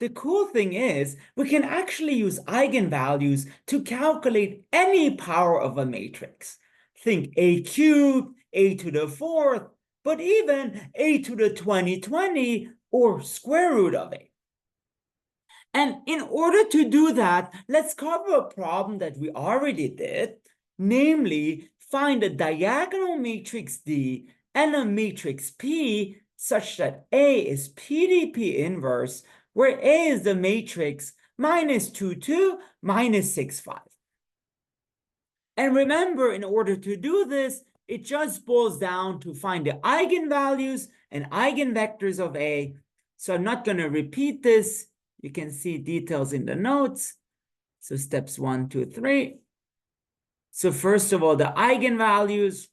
the cool thing is we can actually use eigenvalues to calculate any power of a matrix. Think a cubed, a to the fourth, but even a to the 2020 or square root of a. And in order to do that, let's cover a problem that we already did, namely find a diagonal matrix D and a matrix P such that A is PDP inverse, where A is the matrix minus 2, 2, minus 6, 5. And remember, in order to do this, it just boils down to find the eigenvalues and eigenvectors of A. So I'm not going to repeat this. You can see details in the notes. So steps 1, 2, 3. So first of all, the eigenvalues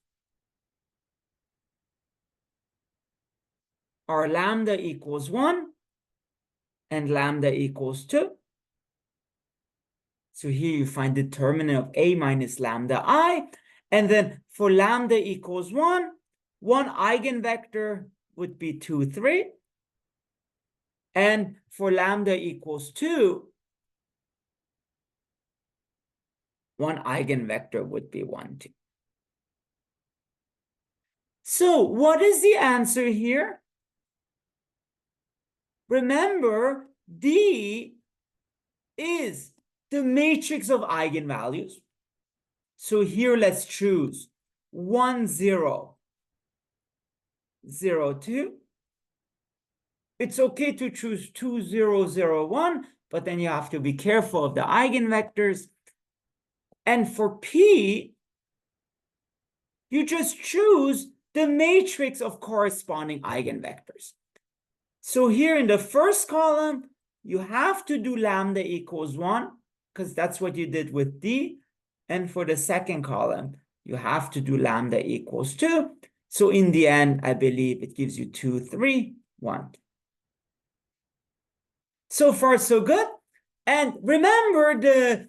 are lambda equals 1 and lambda equals 2. So here you find determinant of A minus lambda I. And then for lambda equals 1, one eigenvector would be 2, 3. And for lambda equals 2, one eigenvector would be 1, 2. So what is the answer here? Remember, D is the matrix of eigenvalues. So here let's choose 1, 0, 0, 2. It's okay to choose 2, 0, 0, 1, but then you have to be careful of the eigenvectors. And for P, you just choose the matrix of corresponding eigenvectors. So here in the first column, you have to do lambda equals 1, because that's what you did with D. And for the second column, you have to do lambda equals 2. So in the end, I believe it gives you 2, 3, 1. So far, so good. And remember, the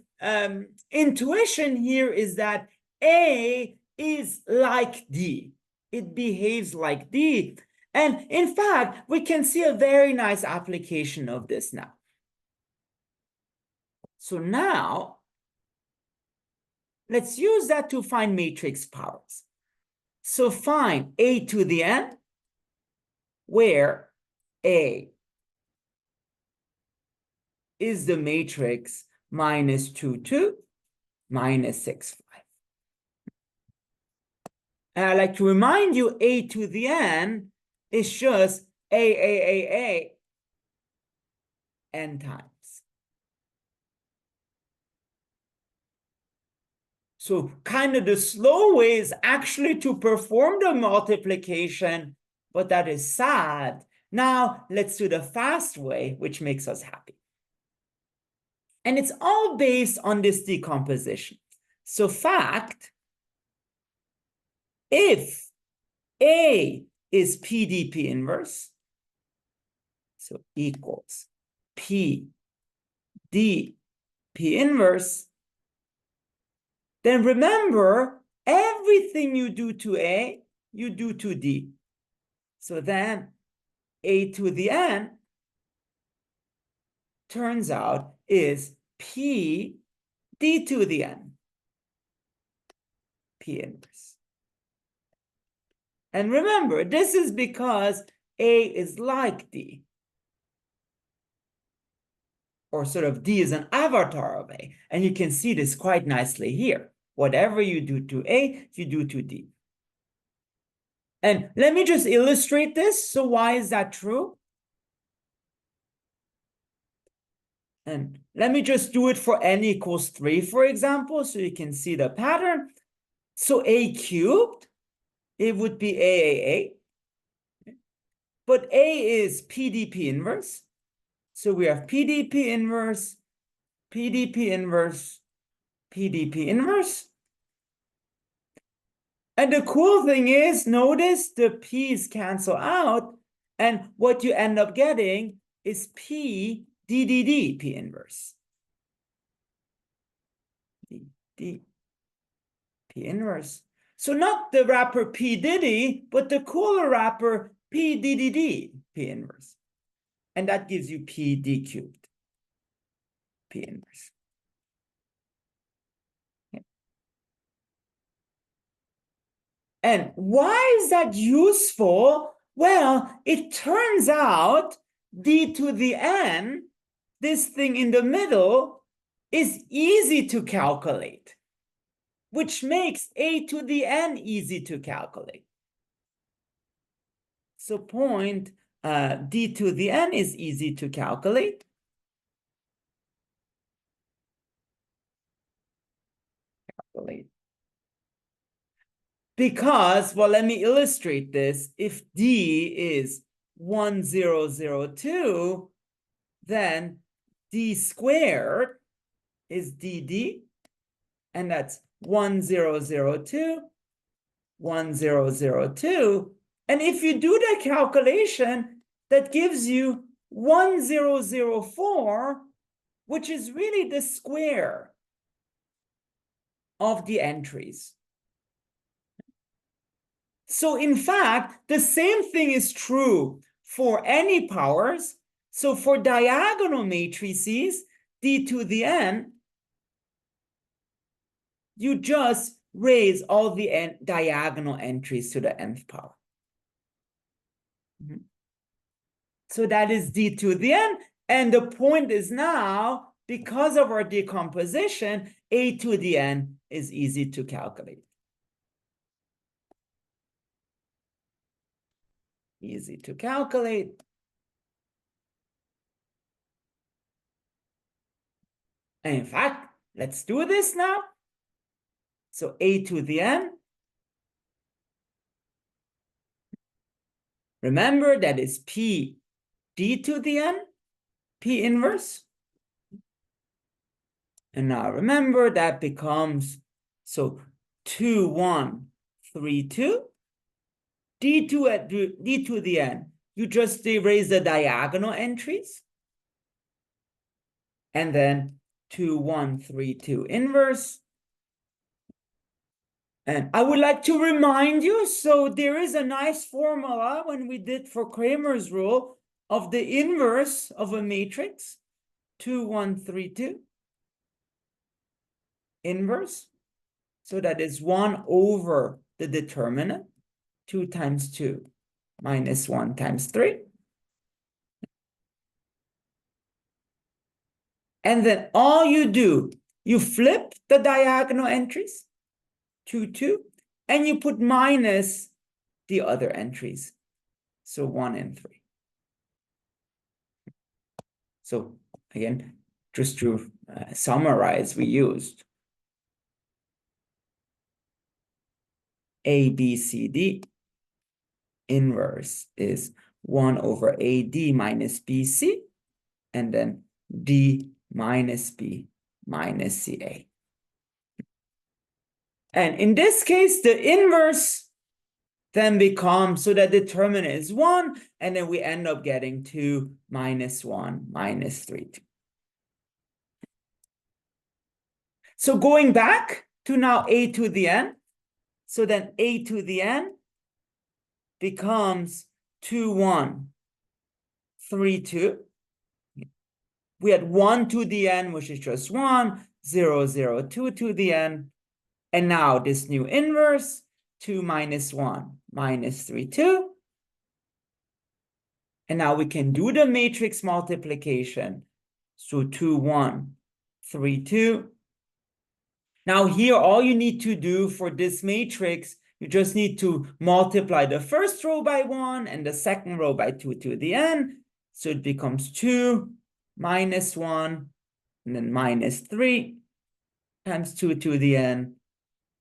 intuition here is that A is like D. It behaves like D. And in fact, we can see a very nice application of this now. So now, let's use that to find matrix powers. So find A to the n, where A is the matrix minus 2, 2, minus 6, 5. And I'd like to remind you, A to the n is just A, n times. So kind of the slow way is actually to perform the multiplication, but that is sad. Now let's do the fast way, which makes us happy. And it's all based on this decomposition. So fact, if A is PDP inverse, so equals P D P inverse, then remember, everything you do to A, you do to D. So then A to the n turns out is P D to the n, P inverse. And remember, this is because A is like D. Or sort of D is an avatar of A. And you can see this quite nicely here. Whatever you do to A, you do to D. And let me just illustrate this. So why is that true? And let me just do it for n equals 3, for example, so you can see the pattern. So A cubed, it would be AAA. But A is PDP inverse. So we have PDP inverse, PDP inverse, PDP inverse. And the cool thing is, notice the P's cancel out. And what you end up getting is P DDD, P inverse. D, P inverse. So not the wrapper P Diddy, but the cooler wrapper P DDD, P inverse. And that gives you P d cubed, P inverse. Okay. And why is that useful? Well, it turns out d to the n, this thing in the middle, is easy to calculate, which makes a to the n easy to calculate. So point d to the n is easy to calculate. Because, well, let me illustrate this. If d is 1002, then d squared is dd, and that's 1002, 1002. And if you do the calculation, that gives you 1004, which is really the square of the entries. So in fact, the same thing is true for any powers. So for diagonal matrices, d to the n, you just raise all the diagonal entries to the nth power. So that is d to the n. And the point is now, because of our decomposition, a to the n is easy to calculate. Easy to calculate. And in fact, let's do this now. So a to the n. Remember that is p d to the n, p inverse. And now remember that becomes, so 2, 1, 3, 2. D to the n, you just erase the diagonal entries. And then 2, 1, 3, 2 inverse. And I would like to remind you, so there is a nice formula when we did for Cramer's rule of the inverse of a matrix, 2, 1, 3, 2. Inverse. So that is 1 over the determinant, 2 times 2 minus 1 times 3. And then all you do, you flip the diagonal entries, 2, 2, and you put minus the other entries. So 1 and 3. So again, just to summarize, we used A, B, C, D. Inverse is 1 over AD minus BC, and then D minus B minus CA. And in this case, the inverse then becomes, so that determinant is 1, and then we end up getting 2 minus 1 minus 3. 2. So going back to now a to the n, so then a to the n becomes 2, 1, 3, 2. We had 1 to the n, which is just 1, 0, 0, 2 to the n. And now this new inverse, 2 minus 1 minus 3, 2. And now we can do the matrix multiplication. So 2, 1, 3, 2. Now here, all you need to do for this matrix, you just need to multiply the first row by 1 and the second row by 2 to the n. So it becomes 2 minus 1 and then minus 3 times 2 to the n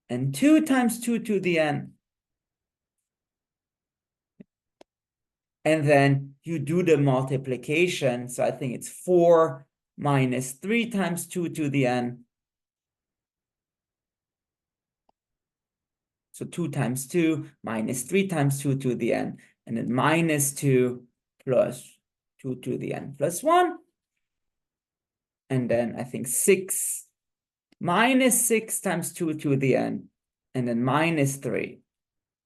and 2 times 2 to the n. And then you do the multiplication. So I think it's 4 minus 3 times 2 to the n. So 2 times 2 minus 3 times 2 to the n, and then minus 2 plus 2 to the n plus 1. And then I think 6 minus 6 times 2 to the n, and then minus 3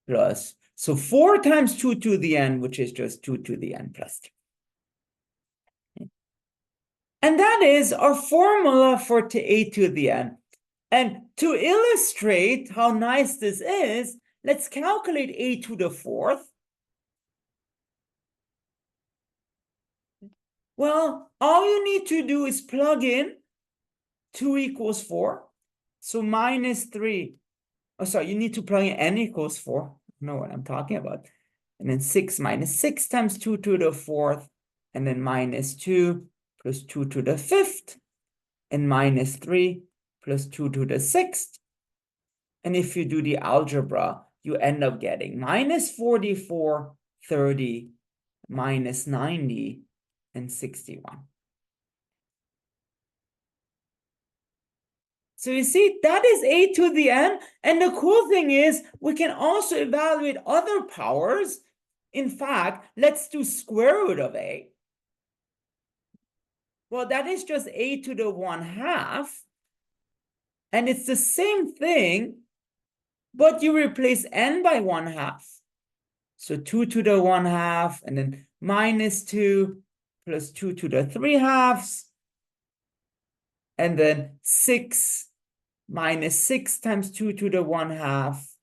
plus, so 4 times 2 to the n, which is just 2 to the n plus 2. And that is our formula for a to the n. And to illustrate how nice this is, let's calculate a to the fourth. Well, all you need to do is plug in 2 equals 4. So minus 3. Oh, sorry, you need to plug in n equals 4. I know what I'm talking about. And then 6 minus 6 times 2 to the fourth. And then minus 2 plus 2 to the fifth. And minus 3 plus 2 to the sixth. And if you do the algebra, you end up getting minus 44, 30, minus 90, and 61. So you see, that is a to the n. And the cool thing is, we can also evaluate other powers. In fact, let's do square root of a. Well, that is just a to the 1/2. And it's the same thing, but you replace n by 1/2. So 2 to the 1/2, and then minus 2 plus 2 to the 3/2. And then 6 minus 6 times 2 to the 1/2.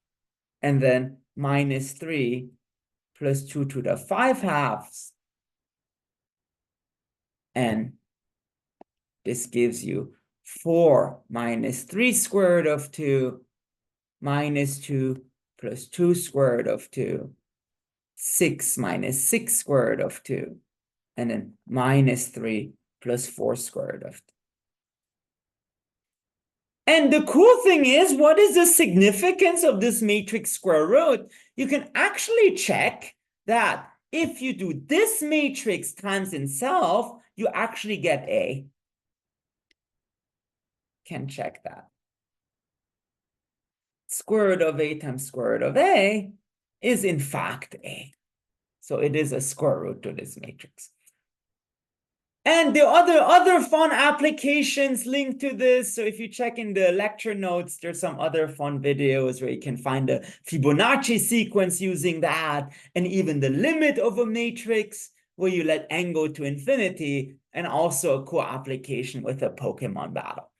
And then minus 3 plus 2 to the 5/2. And this gives you 4 minus 3 square root of 2 minus 2 plus 2 square root of 2, 6 minus 6 square root of 2, and then minus 3 plus 4 square root of 2. And the cool thing is, what is the significance of this matrix square root? You can actually check that if you do this matrix times itself, you actually get A. Can check that. Square root of A times square root of A is in fact A. So it is a square root to this matrix. And the other fun applications linked to this. So if you check in the lecture notes, there's some other fun videos where you can find the Fibonacci sequence using that, and even the limit of a matrix where you let n go to infinity, and also a cool application with a Pokemon battle.